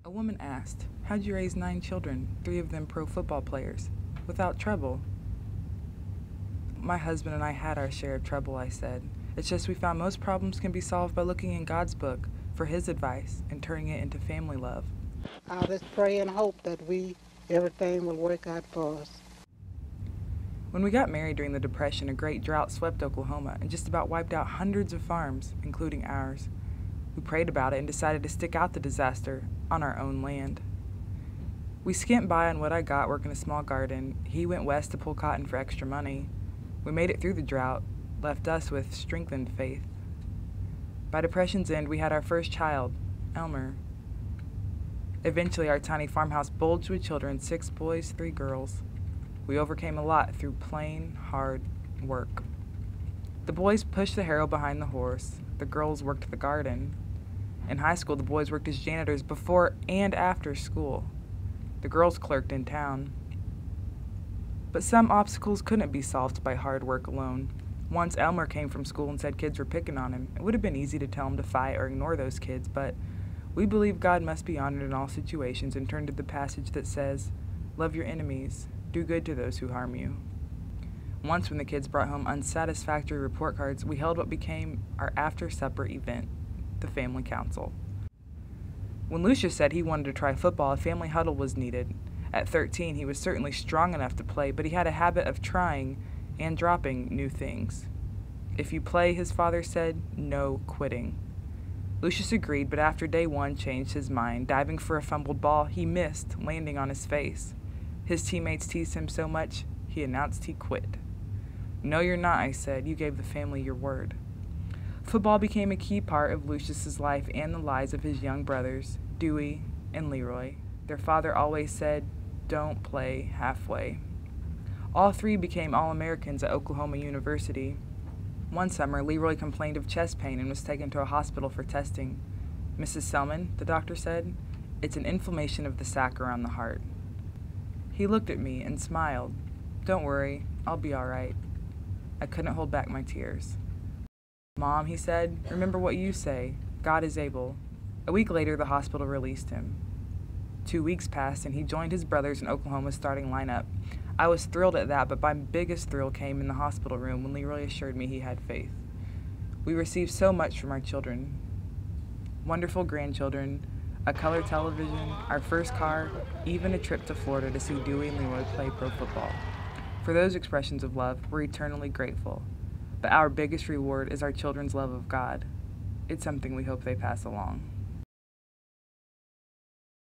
A woman asked, "How'd you raise 9 children, 3 of them pro football players, without trouble?" "My husband and I had our share of trouble," I said. "It's just we found most problems can be solved by looking in God's book for His advice and turning it into family love." I just pray and hope that everything will work out for us. When we got married during the Depression, a great drought swept Oklahoma and just about wiped out hundreds of farms, including ours. We prayed about it and decided to stick out the disaster on our own land. We skimped by on what I got working a small garden. He went west to pull cotton for extra money. We made it through the drought, left us with strengthened faith. By Depression's end, we had our first child, Elmer. Eventually, our tiny farmhouse bulged with children, 6 boys, 3 girls. We overcame a lot through plain, hard work. The boys pushed the harrow behind the horse. The girls worked the garden. In high school, the boys worked as janitors before and after school. The girls clerked in town. But some obstacles couldn't be solved by hard work alone. Once Elmer came from school and said kids were picking on him. It would have been easy to tell him to fight or ignore those kids, but we believe God must be honored in all situations and turned to the passage that says, "Love your enemies, do good to those who harm you." Once when the kids brought home unsatisfactory report cards, we held what became our after-supper event, the family council. When Lucius said he wanted to try football, a family huddle was needed. At 13, he was certainly strong enough to play, but he had a habit of trying and dropping new things. If you play, his father said, no quitting. Lucius agreed, but after day 1 changed his mind. Diving for a fumbled ball, he missed, landing on his face. His teammates teased him so much, he announced he quit. "No, you're not," I said. "You gave the family your word." Football became a key part of Lucius's life and the lives of his young brothers, Dewey and Leroy. Their father always said, "Don't play halfway." All 3 became All-Americans at Oklahoma University. One summer, Leroy complained of chest pain and was taken to a hospital for testing. "Mrs. Selmon," the doctor said, "it's an inflammation of the sac around the heart." He looked at me and smiled. "Don't worry, I'll be all right." I couldn't hold back my tears. "Mom," he said, "remember what you say. God is able." A week later, the hospital released him. 2 weeks passed, and he joined his brothers in Oklahoma's starting lineup. I was thrilled at that, but my biggest thrill came in the hospital room when Leroy assured me he had faith. We received so much from our children. Wonderful grandchildren, a color television, our first car, even a trip to Florida to see Dewey and Leroy play pro football. For those expressions of love, we're eternally grateful. But our biggest reward is our children's love of God. It's something we hope they pass along.